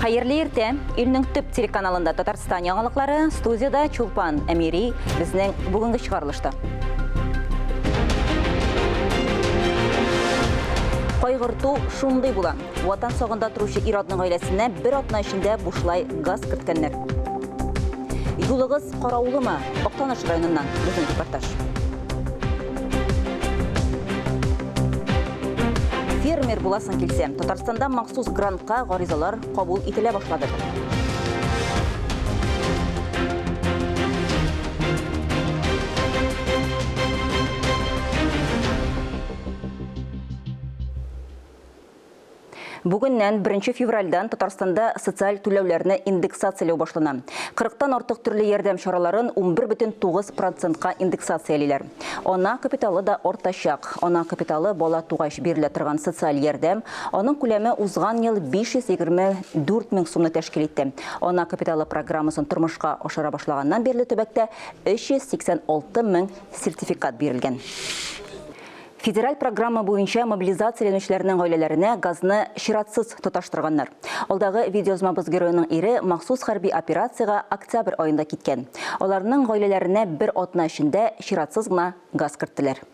Хайырлы ерте, Илнің түп телеканалында Татарстан яңалыклары, студияда Чулпан Әмири біздің бүгінгі шығарылышты. Қайғырту шундай була. Ватан соғында тұрушы Ирадның гаиләсенә бір атна ішінде бушлай газ кірткәннәр. Юлыгыз қараулымы? Октаныш районынан біздің репортаж. Фермер буласын келсе, Татарстанда махсус грантқа гаризалар кабул ителә башлады. Бүгіннән 1 февральдан Татарстанда социаль түләүләрне индексациялау башлана. 40-тан артык төрле ярдәм чараларын 11,9%-ка индексациялыйлар. Ана капиталы да артачак. Ана капиталы бала тугач бирелә торган социаль ярдәм, аның күләме узган ел 524 мең сумны тәшкил итте. Ана капиталы программасын тормышка ашыра башлаганнан бирле төбәктә 386 мең сертификат бирелгән. Федераль программа буенча мобилизацияләнүчеләрнең гаиләләренә газны чиратсыз тоташтырганнар. Алдагы видеозмабыз героеның ире махсус хәрби операцияга октябрь айында киткән. Аларның гаиләләренә бер атна эчендә чиратсыз гына газ керттеләр.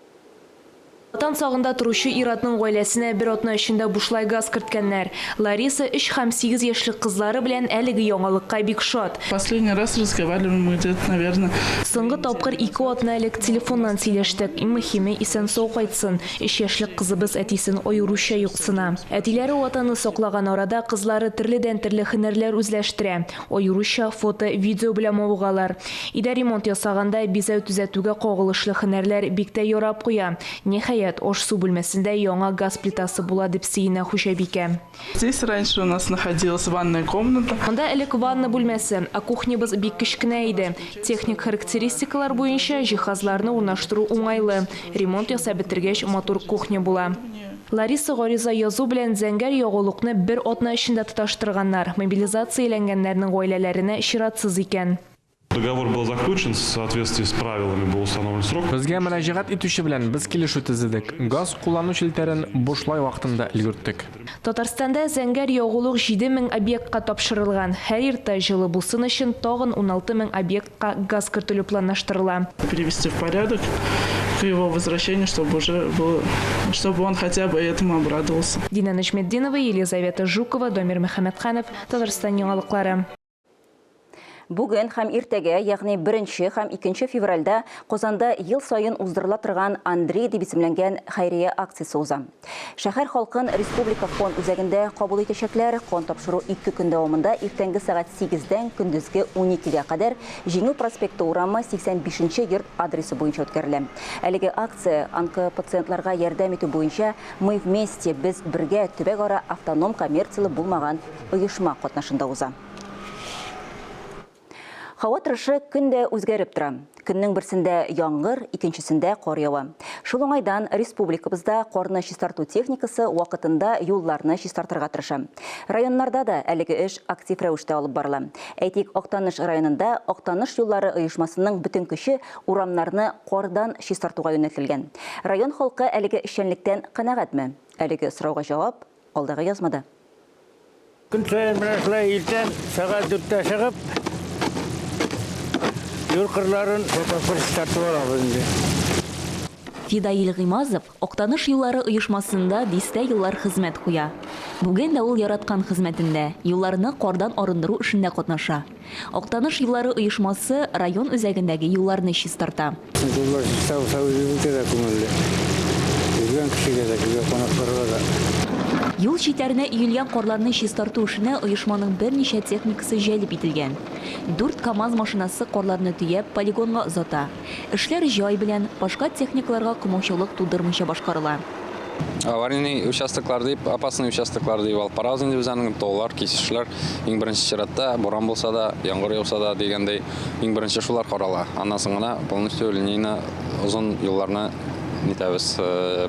Ватан сагында туручы Ирадның гаиләсенә бер атна эчендә бушлай газ керткәннәр. Лариса 3 һәм 8 яшьлек кызлары белән әлеге яңалыкка бик шат. Последний раз разговаривали мы где-то, наверное. Соңгы тапкыр 2 атна элек телефоннан сөйләштек. Иң мөһиме исән сау кайтсын. 3 яшьлек кызыбыз әтисен аеруча юксына. Әтиләре ватанны саклаган арада кызлары төрледән төрле һөнәрләр үзләштерә. Аеруча фото, видео белән мавыгалар. Өйдә ремонт ясаганда бизәү төзәтүгә кагылышлы һөнәрләр бик тә ярап куя. Ош су бүлмәсендә яңа газ плитасы була дип сөенә Хушабикә. Здесь раньше у нас находилась ванная комната. Монда элек ванна бүлмәсе, а кухнябыз бик кечкенә иде. Техник характеристикалар буенча җиһазларны урнаштыру уңайлы. Ремонт ясап бетергәч матур кухня була. Лариса гариза язу белән зәңгәр ягулыкны бер атна эчендә тоташтырганнар. Мобилизацияләнгәннәрнең гаиләләренә чиратсыз икән. Договор был заключен, в соответствии с правилами был установлен срок. Безгә мөрәҗәгать итүче белән без килешү төзедек. Газ куллану челтәрен бушлай вакытында өлгерттек. Татарстанда зәңгәр ягулык 7 мең объектка тапшырылган. Һәр иртә җылы булсын өчен тагын 16 мең объектка газ кертелү планлаштырыла. Привести в порядок к его возвращению, чтобы он хотя бы этому обрадовался. Дина Нечметдинова, Елизавета Жукова, Домир Мөхәммәтханов, Татарстан яңалыклары. Бүген һәм иртәгә, ягъни 1 һәм 2 февральдә Казанда ел сайын уздырыла торган Андрей дип исемләнгән хәйрия акциясе уза. Шәһәр халкын республика фон үзәгендә кабул итәчәкләр. Кан тапшыру 2 көн дәвамында иртәнге сәгать 8-дән көндезге 12-гә кадәр Җиңү проспекты урамы 85-нче йорт адресы буенча үткәрелә. Әлеге акция онкопациентларга ярдәм итү буенча «Мы вместе, без бергә» төбәк-ара автоном коммерцияле булмаган оешма катнашында уза. Һава торышы көндә үзгәреп тора. Көннең берсендә яңгыр, икенчесендә кар ява. Шул уңайдан республикабызда карны чистарту техникасы вакытында юлларны чистартырга тырыша. Районнарда да әлеге эш актив рәвештә алып барыла. Әйтик, Октаныш районында Октаныш юллары оешмасының бөтен көче урамнарны кардан чистартуга юнәлтелгән. Район халкы әлеге эшчәнлектән канәгатьме? Әлеге сорауга җавап алдагы язмада. Көн саен менә иртән сәгать 4-тә чыгып юл кырларын тартып алабыз инде. Фидаил Гыймазов Октаныш юллары оешмасында 10 еллар хезмәт куя. Бүген дә ул яраткан хезмәтендә юлларны кардан арындыру эшендә катнаша. Октаныш юллары оешмасы район үзәгендәге юлларны чистарта. Юллар Юл читләренә өелгән карларны чистарту эшенә оешманың берничә техникасы җәлеп ителгән. 4 КАМАЗ машинасы карларны төяп полигонга озата. Эшләр җай белән башка техникаларга комачаулык тудырмыйча башкарыла. Аварийный участокларды, опасный участокларды алып барабыз инде безнең таулар, кесешләр. Иң беренче чиратта буран булса да, яңгыр яуса да дигәндәй, иң беренче шулар карала. Аннан соң гына полностью линейны озын юлларны нитәбез,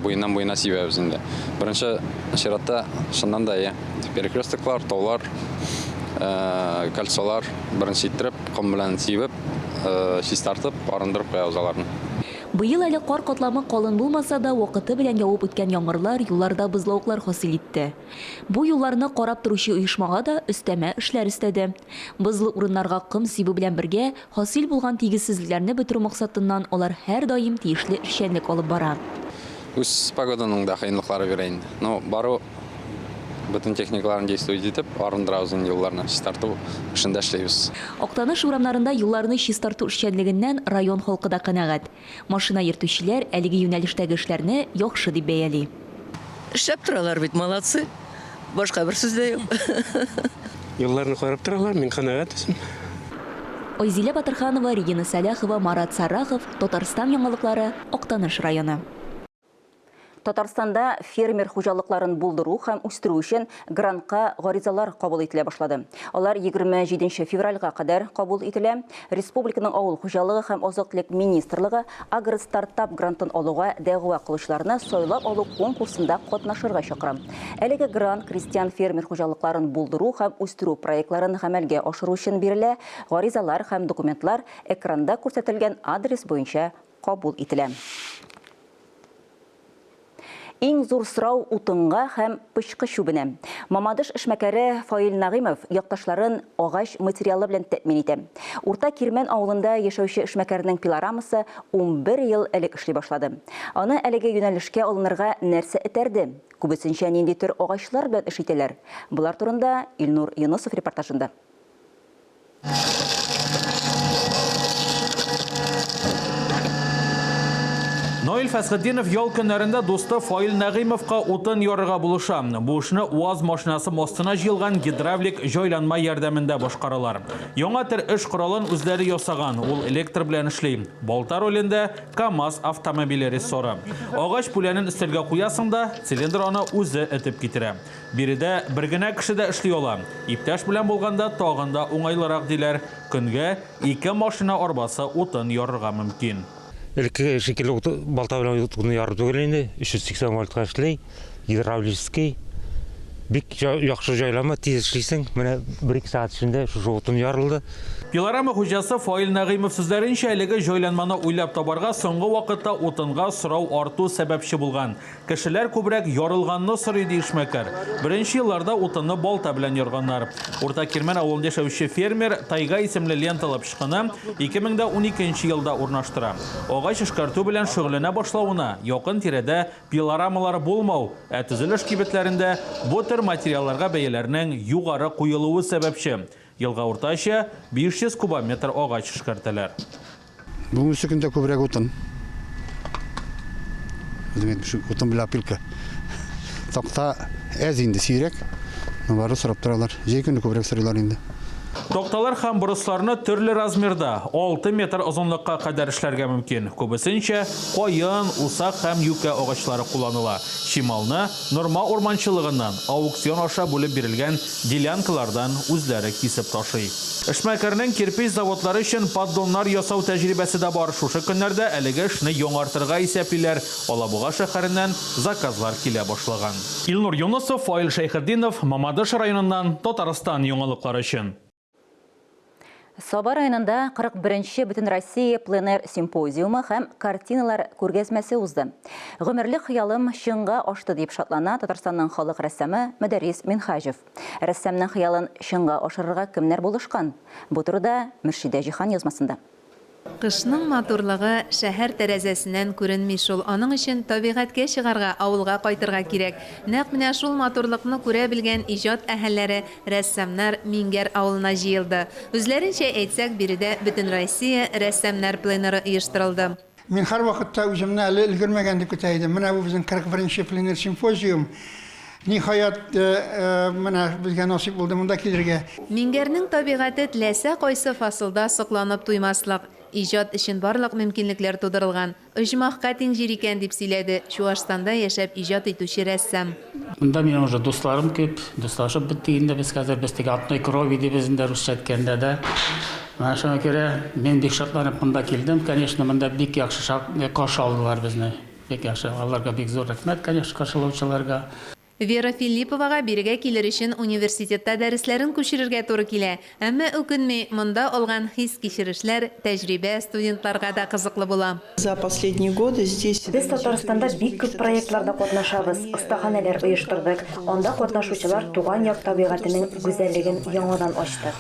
буеннан буена сибәбез инде. Беренче чиратта шуннан да перекрестоклар, таулар, кольцолар беренче иттереп, ком белән сибеп, чистартып, арындырып куябыз аларны. Быел әле кар катламы калын булмаса да, вакыты белән явып үткән яңгырлар юлларда бозлауыклар хасил итте. Бу юлларны карап торучы оешмага да өстәмә эшләр өстәде. Бозлы урыннарга кым сибу белән бергә хасил булган тигезсезлекләрне бетерү максатыннан алар һәр даим тиешле эшчәнлек алып бара. Үз погоданың да кыенлыклары бирәйин. Но бару bütün техникаларын действует итеп, арындырабыз юлларны чистарту эшендә эшләйбез. Актаныш урамнарында юлларны чистарту эшчәнлегеннән район халкы да канәгать. Машина йөртүчеләр әлеге юнәлештәге эшләрне яхшы дип бәяли. Эшләп торалар бит, молодцы. Башка бер сүз дә юк. Yıllarını koyup dururlar, min kanaatim. Ойзилә Батырханова, Регина Саляхова, Марат Сарахов, Татарстан яңалыклары, Актаныш районы. Татарстанда фермер хуҗалыкларын булдыру һәм үстерү өчен грантка гаризалар кабул ителә башлады. Алар 27 февральгә кадәр кабул ителә. Республиканың авыл хуҗалыгы һәм азык-төлек министрлыгы агростартап грантын алуга дәгъва кылучыларны сайлап алу конкурсында катнашырга чакыра. Әлеге грант крестьян фермер хуҗалыкларын булдыру һәм үстерү проектларын гамәлгә ашыру өчен бирелә. Гаризалар һәм документлар экранда күрсәтелгән адрес буенча кабул ителә. Иң зур сорау утынга һәм пычкы чүбенә. Мамадыш эшмәкәре Фаил Нагыймов якташларын агач материалы белән тәэмин итә. Урта Кирмән авылында яшәүче эшмәкәрнең пилорамасы 11 ел элек эшли башлады. Аны әлеге юнәлешкә алынырга нәрсә этәрде? Күбесенчә нинди төр агачлар белән эш итәләр? Булар турында Илнур Юнусов репортажында. Наил Фәсхетдинов ял көннәрендә дусты Фаил Нагыймовка утын ярырга булыша. Бу эшне УАЗ машинасы мостына җыелган гидравлик җайланма ярдәмендә башкаралар. Яңа төр эш коралын үзләре ясаган, ул электр белән эшли. Балта ролендә КАМАЗ автомобиле рессоры. Агач пүләнен өстәлгә куясың да, цилиндр аны үзе этеп китерә. Биредә бер генә кеше дә эшли ала. Иптәш белән булганда тагында уңайлырак диләр. Көнгә 2 машина арбасы утын ярырга мөмкин. Ilk şekilde balta bilen utunu yardım edildi. 380 voltga eşley, gidravliski. Bik yaxşı jaylama tez eşleysen, менә 1-2 saat içinde şu utun yarıldı. Пилорама хуҗасы Фаил Нагыймов сүзләренчә, әлеге җайланманы уйлап табарга соңгы вакытта утынга сорау арту сәбәпче булган. Кешеләр күбрәк ярылганны сорый ди эшмәкәр. Беренче елларда утынны балта белән ярганнар. Урта Кирмән авылында яшәүче фермер Тайга исемле ленталы пычкыны 2012 елда урнаштыра. Агач эшкәртү белән шөгыльләнә башлавына якын тирәдә пилорамалар булмау, ә төзелеш кибетләрендә бу төр материалларга бәяләрнең югары куелуы сәбәпче. Елга уртача 500 кубометр агач эшкәртәләр. Бүгенге көндә күбрәк утын. Утын белән пилка. Такта әз инде сирәк. Бары сорап торалар. Җәй көне күбрәк сорыйлар инде. Токталар һәм брусларны төрле размерда 6 метр озынлыкка кадәр эшләргә мөмкин. Күбесенчә каен, усак һәм юкә агачлары кулланыла. Шималны норма урманчылыгыннан аукцион аша бүлеп бирелгән делянкалардан үзләре кисеп ташый. Эшмәкәрнең кирпич заводлары өчен поддоннар ясау тәҗрибәсе дә бар. Шушы көннәрдә әлеге эшне яңартырга исәплиләр. Алабуга шәһәреннән заказлар килә башлаган. Илнур Юнусов, Фаил Шәйхетдинов, Мамадыш районыннан, Татарстан яңалыклары өчен. Саба районында 41-ші Бүтін Россия пленэр симпозиумы һәм картиналар күргәзмәсе узды. Гомерлек хыялым шыңга ашты дип шатлана Татарстанның халык рәссамы Мәдәрис Минхажев. Рәссамның хыялын шыңга ашырырга кемнәр булышкан? Бу турыда Мөршидә Җихан язмасында. Кышның матурлыгы шәһәр тәрәзәсеннән күренми шул. Аның өчен табигатькә чыгарга, авылга кайтырга кирәк. Нәкъ менә шул матурлыкны күрә белгән иҗат әһелләре, рәссамнар Мингәр авылына җыелды. Үзләренчә әйтсәк, биредә Бүтән Россия рәссамнар пленэры оештырылды. Мин һәр вакытта үземне әле өлгермәгән дип көтә идем. Менә бу безнең 41-ші пленэр симпозиум. Ниһаят менә безгә насыйп булды монда килергә. Мингәрнең табигаты теләсә кайсы фасылда сокланып туймаслык. Иҗат өчен барлык мөмкинлекләр тудырылган. Оҗмахка тиң җир икән дип сөйләде Чуашстанда яшәп иҗат итүче рәссам. Монда минем уже дусларым күп, дуслашып биттек инде без хәзер без теге атной крови дип бездә русча әйткәндә дә. Менә шуңа күрә мен бик шатланып монда килдем. Конечно, монда бик яхшы каршы алдылар безне. Бик яхшы. Аларга бик зур рәхмәт, конечно, каршылаучыларга. Вера Филипповага бирге килер өчен университетта дәресләрен күчерергә туры килә. Әмма үкенми, монда алган хис кичерешләр, тәҗрибә студентларга да кызыклы була. За последние годы здесь... Без Татарстанда бик күп проектларда катнашабыз, остаханәләр оештырдык. Анда катнашучылар туган як табигатының гүзәллеген яңадан ачты.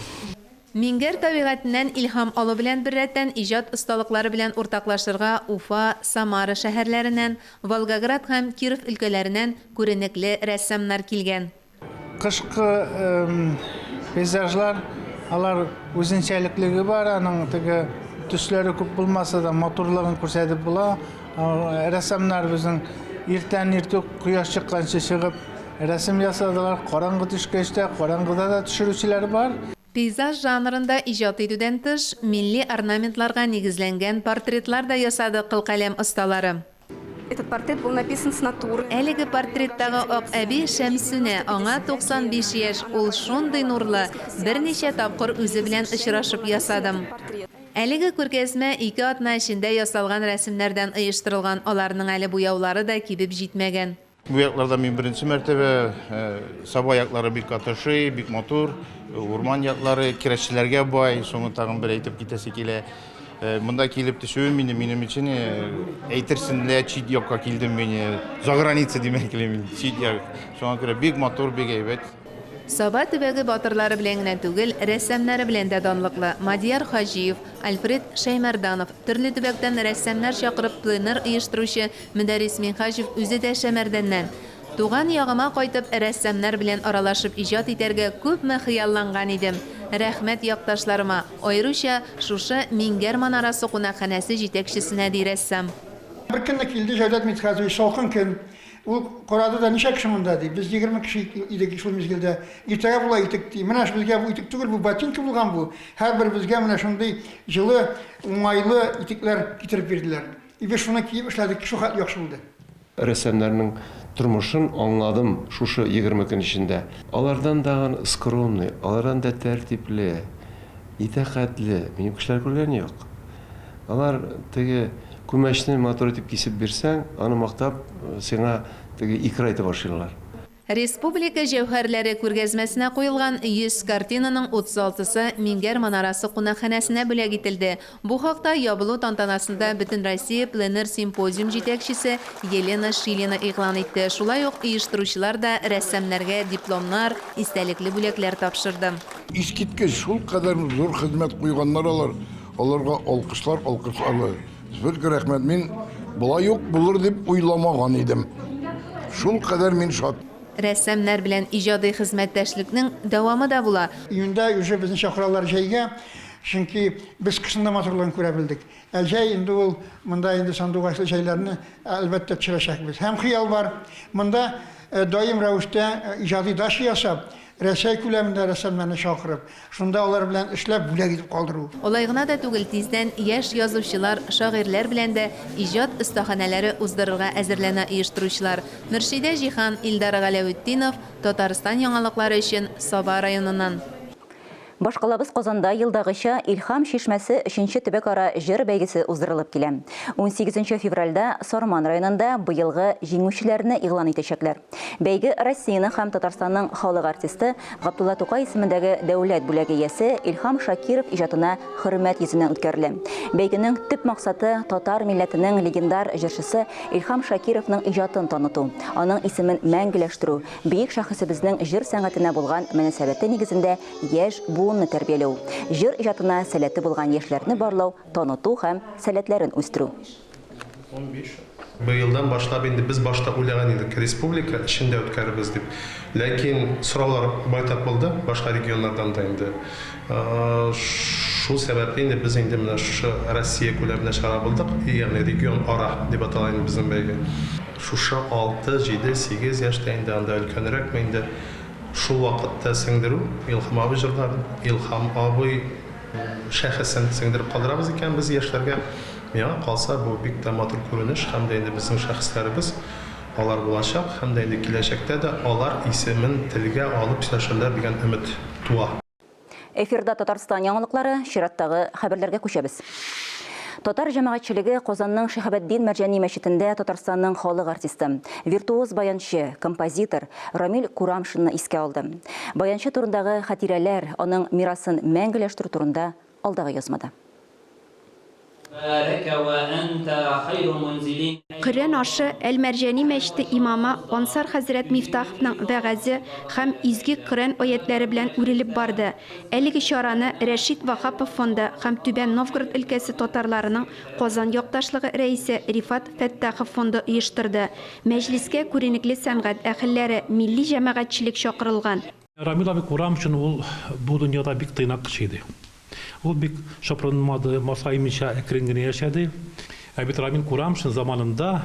Мингәр табигатыннан илһам алу белән беррәттән иҗат осталыклары белән уртаклашырга Уфа, Самара шәһәрләреннән, Волгоград һәм Киров өлкәләреннән күренекле рәссамнар килгән. Кышкы пейзажлар, алар үзенчәлеклеге бар, аның теге төсләре күп булмаса да моторлыгын күрсәтеп була. Рәссамнар безнең иртән-иртүк кояш чыкканчы чыгып рәсем ясадылар. Караңгы төшкәчтә караңгыда да төшерүчеләр бар. Пейзаж жанрында иҗат итүдән тыш, милли орнаментларга нигезләнгән портретлар да ясады кылкаләм осталары. Этот портрет был написан с натуры. Әлеге портреттагы ак әби Шәмсүнә, аңа 95 яшь, ул шундый нурлы, берничә тапкыр үзе белән очрашып ясадым. Әлеге күргәзмә 2 атна эчендә ясалган рәсемнәрдән оештырылган, аларның әле буяулары да кибеп җитмәгән. Bu yaklарда мин беренче мәртәбә саба яклары бик катышы, бик матур, урман яклары кирәчләргә бай, соңы тагын бер әйтеп китәсе килә. Монда килеп төшүем минем өчен әйтерсең лә чит якка килдем мин, за граница димәк киләм, чит як. Шуңа күрә бик матур, бик әйбәт. Саба төбәге батырлары белән генә түгел, рәссамнары белән дә данлыклы. Мадияр Хаҗиев, Альфред Шәймәрданов, төрле төбәктән рәссамнар чакырып пленэр оештыручы Мөдәррис Минхаҗев үзе дә Шәмәрдәннән. Туган ягыма кайтып, рәссамнар белән аралашып иҗат итәргә күпме хыялланган идем. Рәхмәт якташларыма, аеруча шушы Мингәр манарасы кунакханәсе җитәкчесенә ди рәссам. Бер көнне килде Җәүдәт Митхәзович, салкын көн. Ул карады да ничә кеше монда ди. Без 20 кеше идек шул мизгелдә. Иртәгә була итек ди. Менә безгә бу итек түгел, бу ботинка булган бу. Һәрбер безгә менә шундый җылы, уңайлы итекләр китереп бирделәр. Без шуны киеп эшләдек, шу хәт яхшы булды. Рәссамнарның тормышын аңладым шушы 20 көн эчендә. Алардан да скромный, алардан да тәртипле, итәкатьле, минем кешеләр күргән юк. Алар теге күмәчне матур итеп кисеп бирсәң, аны мактап сиңа теге икра итеп башлыйлар. Республика җәүһәрләре күргәзмәсенә куелган 100 картинаның 36-сы Мингәр манарасы кунакханәсенә бүләк ителде. Бу хакта ябылу тантанасында Бөтен Россия пленэр симпозиум җитәкчесе Елена Шилина игълан итте. Шулай ук оештыручылар да рәссамнәргә дипломнар, истәлекле бүләкләр тапшырды. Искиткеч шул кадәр зур хезмәт куйганнар алар. Аларга алкышлар. Безгә рәхмәт. Мин булай юк булыр дип уйламаган идем. Шул кадәр мин шат. Рәссамнар белән иҗади хезмәттәшлекнең дәвамы да була. Июньдә уже безне чакыралар җәйгә, чөнки без кышында матурлыгын күрә белдек. Җәй инде ул монда инде сандугачлы җәйләрне әлбәттә төшерәчәкбез. Һәм хыял бар. Монда даим рәвештә иҗади даш ясап, Рәсәй күләмендә рәссамнарны чакырып, шунда алар белән эшләп бүләк итеп калдыру. Олай гына да түгел, тиздән яшь язучылар, шагыйрьләр белән дә иҗат остаханәләре уздырырга әзерләнә оештыручылар. Мөршидә Җихан, Илдар Галәветдинов, Татарстан яңалыклары өчен Саба районыннан. Башкалабыз Казанда елдагыча Илһам шишмәсе 3нче төбәк-ара җыр бәйгесе уздырылып килә. 18 февральдә Сарман районында быелгы җиңүчеләрне игълан итәчәкләр. Бәйге Россияның һәм Татарстанның халык артисты Габдулла Тукай исемендәге дәүләт бүләге иясе Илһам Шакиров иҗатына хөрмәт йөзеннән үткәрелә. Бәйгенең төп максаты татар милләтенең легендар җырчысы Илһам Шакировның иҗатын таныту, аның исемен мәңгеләштерү, бөек шәхесебезнең җыр сәнгатенә булган мөнәсәбәте нигезендә яшь буынны тәрбияләү, җыр иҗатына сәләте булган яшьләрне барлау, таныту һәм сәләтләрен үстерү. Быелдан башлап инде без башта уйлаган идек, республика эчендә үткәрбез дип. Ләкин сораулар байтак булды, башка регионнардан да инде. Шул сәбәпле инде без инде менә шушы Россия күләмендә чыгара булдык, ягъни регион ара дип аталган безнең бәйге. Шушы 6, 7, 8 яшьтә инде анда өлкәнрәк инде шул вакытта сеңдерү, Илһам абый җырларын, Илһам абый шәхесен сеңдереп калдырабыз икән без яшьләргә. Миңа калса бу бик тә матур күренеш, һәм дә инде безнең шәхесләребез алар булачак, һәм дә инде киләчәктә дә алар исемен телгә алып сөйләшәләр дигән өмет туа. Эфирда Татарстан яңалыклары, чираттагы хәбәрләргә күчәбез. Татар җәмәгатьчелеге Казанның Шиһабеддин Мәрҗани мәчетендә Татарстанның халык артисты, виртуоз баянчы, композитор Рамил Курамшинны искә алды. Баянчы турындагы хатирәләр, аның мирасын мәңгеләштерү турында алдагы язмада. Коръән ашы Әл-Мәрҗани мәчете имамы Ансар хәзрәт Мифтаховның вәгазы һәм изге Коръән аятлары белән үрелеп барды. Әлеге чараны Рәшид Вахапов фонды һәм Түбән Новгород өлкәсе татарларының Казан якташлыгы рәисе Рифат Фәттахов фонды оештырды. Мәҗлескә күренекле сәнгать әһелләре, милли җәмәгатьчелек чакырылган. Рамил абый Курамшин ул бу дөньяда бик тыйнак кеше иде. Ул бик шапранмады, масаймыйча әкрен генә яшәде. Ә бит Рамил Курамшин заманында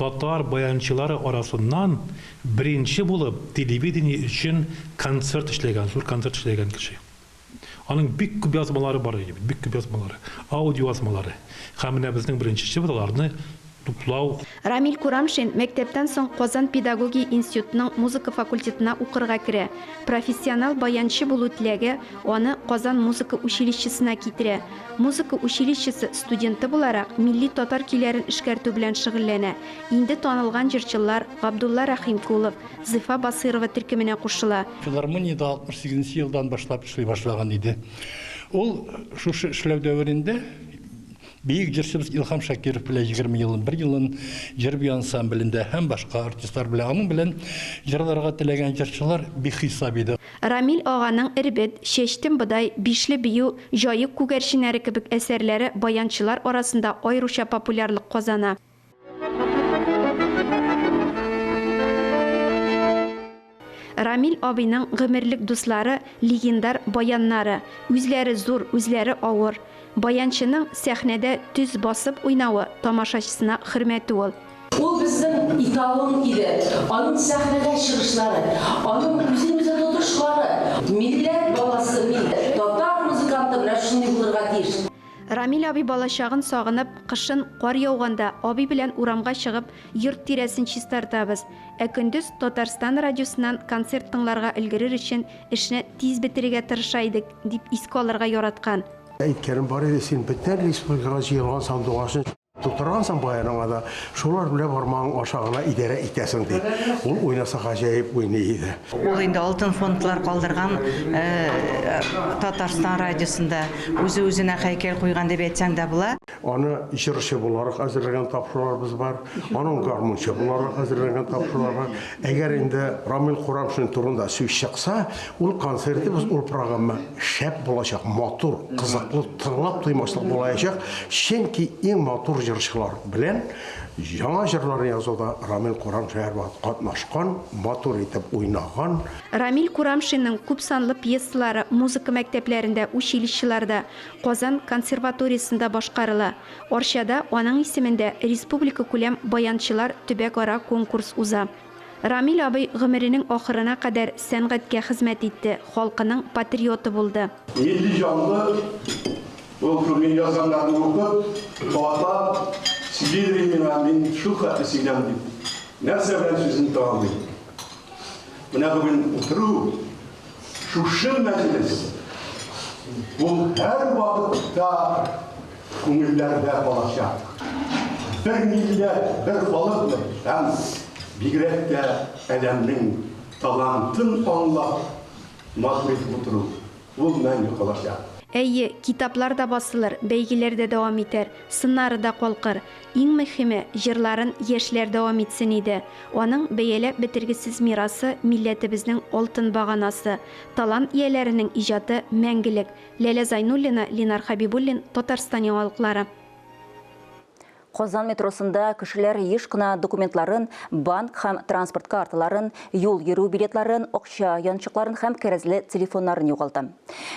татар баянчылары арасыннан беренче булып телевидение өчен концерт эшләгән, зур концерт эшләгән кеше. Аның бик күп язмалары бар иде, бик күп язмалары, аудио язмалары. Һәм менә безнең беренчесе булаларны туплау. Рамил Курамшин мәктәптән соң Казан педагогия институтының музыка факультетына укырга керә. Профессионал баянчы булу теләге аны Казан музыка училищесына китерә. Музыка училищесы студенты буларак милли татар көйләрен эшкәртү белән шөгыльләнә. Инде танылган җырчылар Габдулла Рахимкулов, Зифа Басырова төркеменә кушыла. Филармониядә 68 елдан башлап эшли башлаган иде. Ул шушы эшләү дәверендә бийик җырчыбыз Илхам Шакиров белән 20 елын, 1 елын җыр ансамблендә һәм башка артистлар белән аның белән җырларга теләгән җырчылар бихисап иде. Рамил аганың Ирбет, Чәчтем бодай, Бишле бию, Җаек күгәрченнәре кебек әсәрләре баянчылар арасында аеруча популярлык казана. Рамил абыйның гомерлек дуслары, легендар баяннары, үзләре зур, үзләре авыр. Баянчының сәхнәдә төз басып уйнавы тамашачысына хөрмәте ул. Ул безнең италон иде. Аның сәхнәдә чыгышлары, аның үзен-үзе тотышлары, милләт баласы, татар музыканты белән шундый булырга тиеш. Рамил абый балачагын сагынып, кышын кар яуганда абый белән урамга чыгып, йорт тирәсен чистартабыз. Ә көндез Татарстан радиосыннан концерт тыңларга өлгерер өчен эшне тиз бетерергә тырыша идек, дип искә алырга яраткан. Әйткәнем бар иде, син бөтен республикага җыелган сандугашын тутыргансың баяныңа да, шулар белән бармаң ашагына идарә итәсең дип. Ул уйнаса гаҗәеп уйный иде. Ул инде алтын фондлар калдырган Татарстан радиосында үзе-үзенә һәйкәл куйган дип әйтсәң дә була. Аны җырчы буларак әзерләгән тапшыруларыбыз бар. Аның гармунчы буларак әзерләгән тапшырулар бар. Әгәр инде Рамил Курамшин турында сүз чыкса, ул концертыбыз, ул программа шәп булачак, матур, кызыклы, тыңлап туймаслык булачак. Чөнки иң матур җырчылар белән яңа җырлар язуда Рамил Курамшин катнашкан, матур итеп уйнаган. Рамил Курамшинның күп санлы пьесалары музыка мәктәпләрендә, училищеларда, Казан консерваториясында башкарыла. Орчада аның исемендә республика күләм баянчылар төбәк-ара конкурс уза. Рамил абый гомеренең ахырына кадәр сәнгатькә хезмәт итте, халкының патриоты булды. Милли җанлы ул күргән язганнарны укып, атлап, мин шу хәтле сөйләм дип. Нәрсә белән сүзен тәмамлый. Менә бүген утыру, шушы мәҗлес, ул һәр вакытта күңелләрдә балачак. Бер милләт, бер халык һәм бигрәк тә әлемнең талантын аңлап, матур итеп утыру, ул мәңге калачак. Әйе, китаплар да басылыр, бәйгеләр дә дәвам итәр, сыннары да калкыр. Иң мөһиме, җырларын яшьләр дәвам итсен иде. Аның бәяләп бетергесез мирасы милләтебезнең алтын баганасы. Талант ияләренең иҗаты мәңгелек. Ләлә Зайнуллина, Ленар Хабибуллин, Татарстан яңалыклары. Казан метросында кешеләр еш кына документларын, банк һәм транспорт карталарын, юл йөрү билетларын, акча янчыкларын һәм кәрәзле телефоннарын югалта.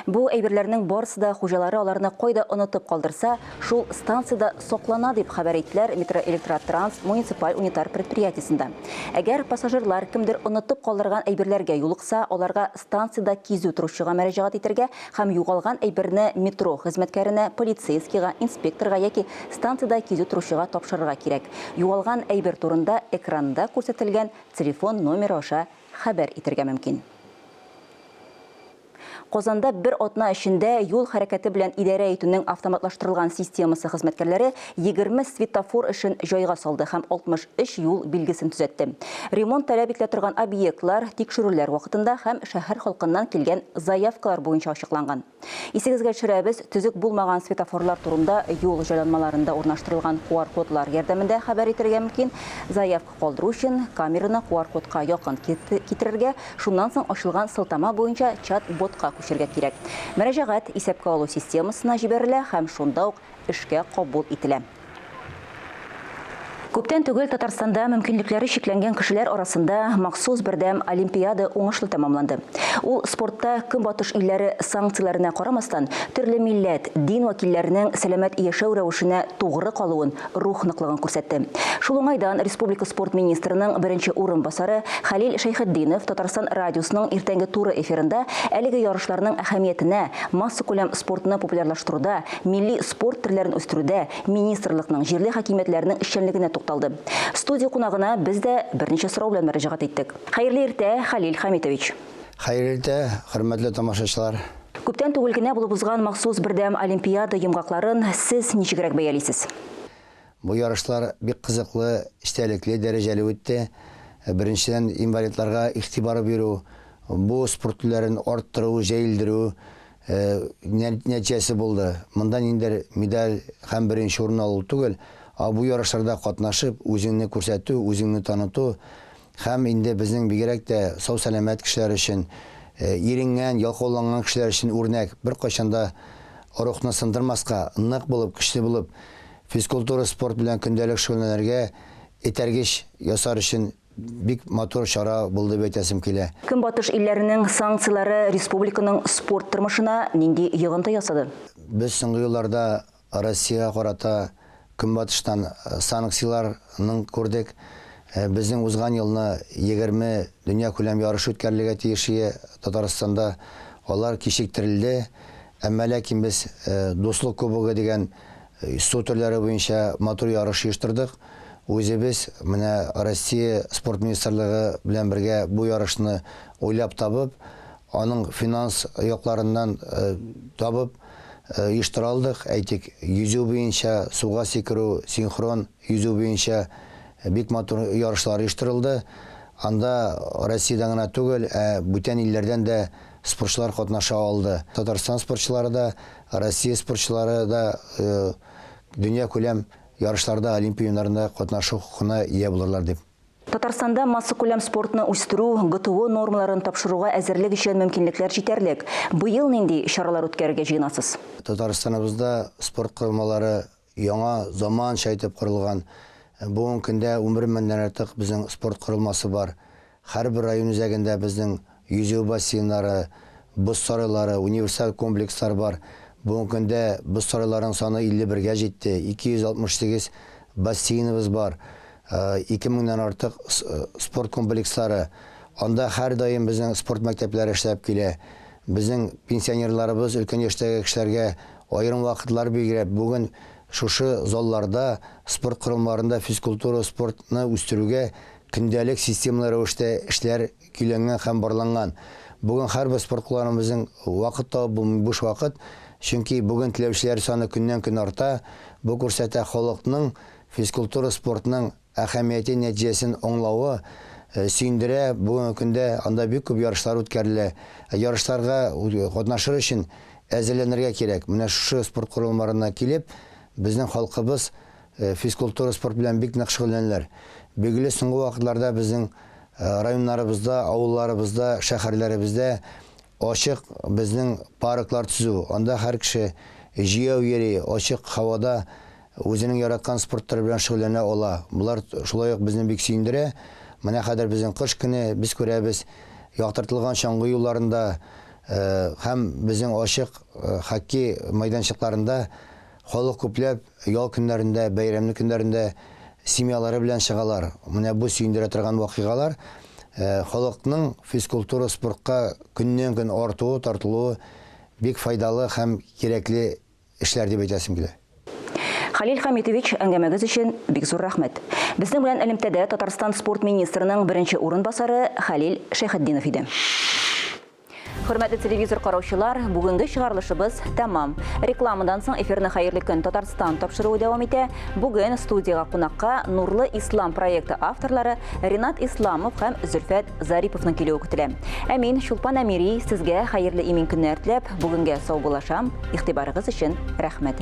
Бу әйберләрнең барысы да хуҗалары аларны кайда онытып калдырса, шул станцияда саклана дип хәбәр иттеләр Метроэлектротранс муниципаль унитар предприятиесендә. Әгәр пассажирлар кемдер онытып калдырган әйберләргә юлыкса, аларга станцияда кизү торучыга мөрәҗәгать итәргә һәм югалган әйберне метро хезмәткәренә, полицейскийга, инспекторга яки станцияда кизү торучыга тапшырырга кирәк. Югалган әйбер турында экранда күрсәтелгән телефон номеры аша хәбәр итәргә мөмкин. Qozanda bir отна ішінде юл хәрәкәте белән идарә итүнең автоматлаштырылган системасы хезмәткәрләре 20 светофор эшен җайга салды һәм 63 юл билгесен төзәтте. Ремонт таләп ителә торган объектлар тикшерүләр вакытында һәм шәһәр халкыннан килгән заявкалар буенча ачыкланган. Исегезгә төшерәбез, төзек булмаган светофорлар турында юл җайланмаларында урнаштырылган QR-кодлар ярдәмендә хәбәр итәргә мөмкин. Заявка калдыру өчен камераны QR-кодка якын китерергә, шуннан соң ачылган сылтама буенча чат-ботка күчергә кирәк. Мөрәҗәгать исәпкә алу системасына җибәрелә һәм шунда ук эшкә кабул ителә. Күптән түгел Татарстанда мөмкинлекләре шикләнгән кешеләр арасында махсус бердәм олимпиада уңышлы тәмамланды. Ул спортта көнбатыш илләре санкцияләренә карамастан төрле милләт, дин вәкилләренең сәламәт яшәү рәвешенә тугры калуын, рух ныклыгын күрсәтте. Шул уңайдан Республика спорт министрының беренче урынбасары Хәлил Шәйхетдинов Татарстан радиосының иртәнге туры эфирында әлеге ярышларның әһәмиятенә, масса күләм спортны популярлаштыруда, милли спорт төрләрен үстерүдә министрлыкның җирле хакимиятләренең эшчәнлегенә тукталды. Студия кунагына без дә берничә сорау белән мөрәҗәгать иттек. Хәерле иртә, Хәлил Хәмитович. Хәерле иртә, хөрмәтле тамашачылар. Күптән түгел генә булып узган махсус бердәм олимпиада йомгакларын сез ничегрәк бәялисез? Бу ярышлар бик кызыклы, эчтәлекле, дәрәҗәле үтте. Беренчедән инвалидларга игътибар бирү, бу спорт түрләрен арттыру, җәелдерү нәтиҗәсе булды. Мондан инде медаль һәм беренче урын алу түгел, бу ярышларда катнашып, үзеңне күрсәтү, үзеңне таныту һәм инде безнең бигрәк тә сау-сәламәт кешеләр өчен, иренгән, ялкауланган кешеләр өчен үрнәк, беркайчанда рухны сындырмаска, нык булып, көчле булып, физкультура спорт белән көндәлек шөгыльләнергә этәргеч ясар өчен бик матур чара булды дип әйтәсем килә. Көнбатыш илләренең санкцияләре республиканың спорт тормышына нинди йогынты ясады? Без соңгы елларда Россиягә карата Көнбатыштан санкцияларның күрдек. Безнең узган елны 20 дөнья күләм ярыш үткәрелергә тиеш Татарстанда. Алар кичектерелде. Әмма ләкин без дуслык кубогы дигән су төрләре буенча матур ярыш оештырдык. Үзебез менә Россия спорт министрлыгы белән бергә бу ярышны уйлап табып, аның финанс якларыннан табып оештыралдык. Әйтик, йөзү буенча, суга сикерү, синхрон йөзү буенча бик матур ярышлар оештырылды. Анда Россиядән гына түгел, бүтән илләрдән дә спортчылар катнаша алды. Татарстан спортчылары да, Россия спортчылары да дөнья күләм ярышларда, олимпия уеннарында катнашу хукугына ия булырлар дип. Татарстанда масса күләм спортны үстерү, ГТО нормаларын тапшыруга әзерлек өчен мөмкинлекләр җитәрлек. Быел нинди чаралар үткәрергә җыенасыз? Татарстаныбызда спорт корылмалары яңа заманча итеп корылган. Бүгенге көндә 11 меңнән артык безнең спорт корылмасы бар. Һәрбер район үзәгендә безнең йөзү бассейннары, боз сарайлары, универсаль комплекслар бар. Бүгенге көндә боз сарайларының саны 51-гә җитте. 268 бассейныбыз бар. 2000-нән артык спорт комплекслары. Анда һәр даим безнең спорт мәктәпләре эшләп килә. Безнең пенсионерларыбыз өлкән яшьтәге кешеләргә аерым вакытлар биреп, бүген шушы залларда спорт корылмаларында физкультура спортны үстерүгә көндәлек системалар рәвештә эшләр көйләнгән һәм барланган. Бүген һәрбер спорт клубыбызның вакыт табып буш вакыт, чөнки бүген теләүчеләр саны көннән-көн арта. Бу күрсәтә халыкның физкультура спортның әһәмияте нәтиҗәсен аңлавы сөендерә. Бүгенге көндә анда бик күп ярышлар үткәрелә. Ярышларга катнашыр өчен әзерләнергә кирәк. Менә шушы спорт корылмаларына килеп, безнең халкыбыз физкультура спорт белән бик нык шөгыльләнәләр. Билгеле, соңгы вакытларда безнең районнарыбызда, авылларыбызда, шәһәрләребездә ачык безнең парклар төзү. Анда һәр кеше җыяу йөри, ачык һавада үзенең яраткан спорт төре белән шөгыльләнә ала. Булар шулай ук безне бик сөендерә. Менә хәзер безнең кыш көне без күрәбез яктыртылган чаңгы юлларында һәм безнең ачык хоккей мәйданчыкларында халык күпләп ял көннәрендә, бәйрәмле көннәрендә семьялары белән чыгалар. Менә бу сөендерә торган вакыйгалар халыкның физкультура спортка көннән-көн артуы, тартылуы бик файдалы һәм кирәкле эшләр дип әйтәсем килә. Хәлил Хәмитович, әңгәмәгез өчен бик зур рәхмәт. Безнең белән элемтәдә Татарстан спорт министрының беренче урынбасары Хәлил Шәйхетдинов иде. Hörmәтле телевизор караучылар, бүгенге чыгарылышыбыз тәмам. Рекламадан соң эфирне хәерле көн Татарстан тапшыруы дәвам итә. Бүген студияга кунакка Нурлы Ислам проекты авторлары Ринат Исламов һәм Зөлфәт Зариповның килүе көтелә. Ә мин Шулпан Әмири сезгә хәерле имин көннәр теләп, бүгенгә сау булашам. Игътибарыгыз өчен рәхмәт.